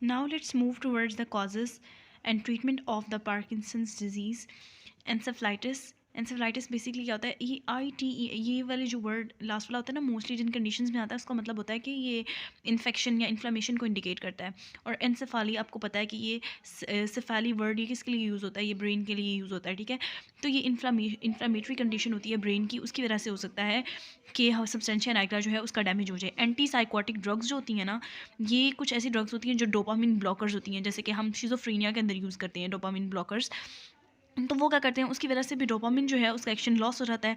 Now let's move towards the causes and treatment of the Parkinson's disease. Encephalitis. Encephalitis basically क्या होता है, EITE, ये वाले जो वर्ड लास्ट वाला होता है ना, मोस्टली जिन कंडीशंस में आता है उसका मतलब होता है कि ये इन्फेक्शन या इन्फ्लामेशन को इंडिकेट करता है। और एंसेफाली आपको पता है कि ये सेफाली वर्ड ये किसके लिए यूज़ होता है, ये ब्रेन के लिए यूज़ होता है, ठीक है। तो ये इन्फ्लामेटरी कंडीशन होती है ब्रेन की, उसकी वजह से हो सकता है कि सब्सटेंशिया नाइग्रा जो है उसका डैमेज हो जाए। एंटी साइकोटिक ड्रग्स जो होती हैं ना, ये कुछ ऐसी ड्रग्स होती हैं जो डोपामिन ब्लॉकर्स होती हैं, जैसे कि हम शिज़ोफ्रेनिया के अंदर यूज़ करते हैं डोपामिन ब्लॉकर्स। तो वो क्या करते हैं, उसकी वजह से भी डोपामिन जो है उसका एक्शन लॉस हो जाता है।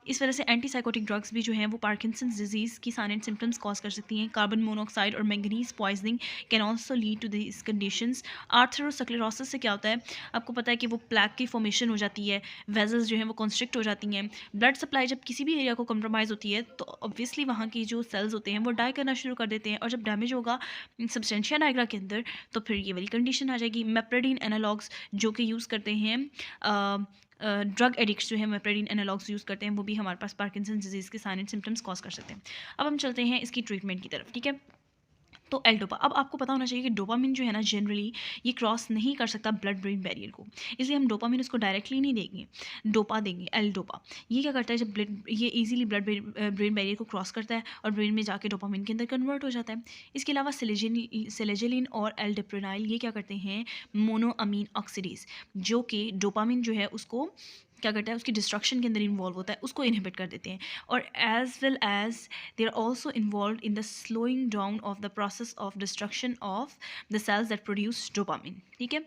इस वजह से एंटीसाइकोटिक ड्रग्स भी जो हैं वो पार्किंसंस डिजीज़ की साइन एंड सिम्टम्स कॉज कर सकती हैं। कार्बन मोनोऑक्साइड और manganese poisoning can also lead to this conditions. Arteriosclerosis से क्या होता है, आपको पता है कि वो प्लैक की फॉर्मेशन हो जाती है, वेजल्स जो हैं वो कंस्ट्रिक्ट हो जाती हैं। ब्लड सप्लाई जब किसी भी एरिया को कम्प्रोमाइज़ होती है तो ऑब्वियसली वहाँ की जो सेल्स होते हैं वो डाई करना शुरू कर देते हैं, और जब डैमेज होगा सब्सटेंशिया नाइग्रा के अंदर तो फिर ये वाली कंडीशन आ जाएगी। मेप्रेडिन एनालॉग्स जो कि यूज़ करते हैं ड्रग एडिक्ट्स जो है मेप्रेडिन एनालॉग्स यूज़ करते हैं, वो भी हमारे पास पार्किंसन डिजीज़ के साइन एंड सिम्टम्स कॉज कर सकते हैं। अब हम चलते हैं इसकी ट्रीटमेंट की तरफ, ठीक है। तो एल डोपा, अब आपको पता होना चाहिए कि डोपामिन जो है ना जनरली ये क्रॉस नहीं कर सकता ब्लड ब्रेन बैरियर को, इसलिए हम डोपामिन उसको डायरेक्टली नहीं देंगे, डोपा देंगे, एल डोपा। ये क्या करता है, जब ब्लड ये इजीली ब्लड ब्रेन बैरियर को क्रॉस करता है और ब्रेन में जाके डोपामिन के अंदर कन्वर्ट हो जाता है। इसके अलावा सेलेजिलिन और एल डिप्रोनाइल ये क्या करते हैं, मोनोअमीन ऑक्सीडेज, जो कि डोपामिन जो है उसको क्या करता है, उसकी डिस्ट्रक्शन के अंदर इन्वॉल्व होता है, उसको इनहिबिट कर देते हैं। और as well as they are also involved in the slowing down of the process of destruction of the cells that produce dopamine, ठीक है।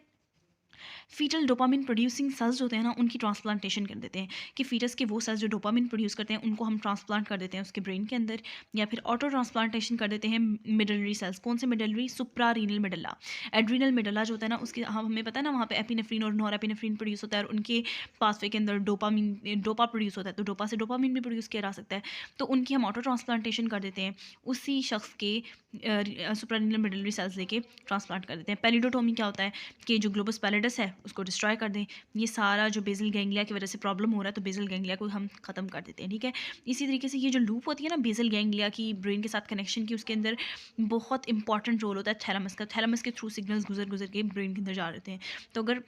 फीटल डोपामिन प्रोड्यूसिंग सेल्स होते हैं ना, उनकी ट्रांसप्लांटेशन कर देते हैं कि फीटस के वो सेल्स जो डोपामिन प्रोड्यूस करते हैं उनको हम ट्रांसप्लांट कर देते हैं उसके ब्रेन के अंदर, या फिर ऑटो ट्रांसप्लांटेशन कर देते हैं मिडलरी सेल्स। कौन से medullary, suprarenal medulla. Adrenal medulla जो होता है ना उसके हमें पता है ना, वहाँ पे एपिनेफ्रीन और नॉरएपिनेफ्रीन प्रोड्यूस होता है, और उनके पासवे के अंदर डोपा प्रोड्यूस होता है, तो डोपा से डोपामिन भी प्रोड्यूस किया जा सकता है। तो उनकी हम ऑटो ट्रांसप्लांटेशन कर देते हैं, उसी शख्स के सुप्रारीनल मिडलरी सेल्स लेके ट्रांसप्लांट कर देते हैं। पेरिडोटोमी क्या होता है कि जो ग्लोबस पैलिडस है उसको डिस्ट्रॉय कर दें, ये सारा जो बेसल गैंग्लिया की वजह से प्रॉब्लम हो रहा है तो बेसल गैंग्लिया को हम ख़त्म कर देते हैं, ठीक है। इसी तरीके से ये जो लूप होती है ना बेसल गैंग्लिया की ब्रेन के साथ कनेक्शन की, उसके अंदर बहुत इंपॉर्टेंट रोल होता है थैलेमस का। थैलेमस के थ्रू सिग्नल्स गुजर गुजर के ब्रेन के अंदर जा रहे हैं। तो अगर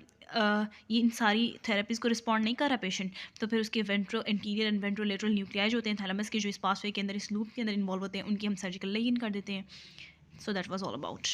ये इन सारी थेरेपीज़ को रिस्पॉन्ड नहीं कर रहा पेशेंट, तो फिर उसके ventro anterior and ventrolateral nuclei जो होते हैं थैलेमस के, जो इस पासवे के अंदर इस लूप के अंदर इन्वॉल्व होते हैं, उनकी हम सर्जिकल लेगिन कर देते हैं। So that was all about.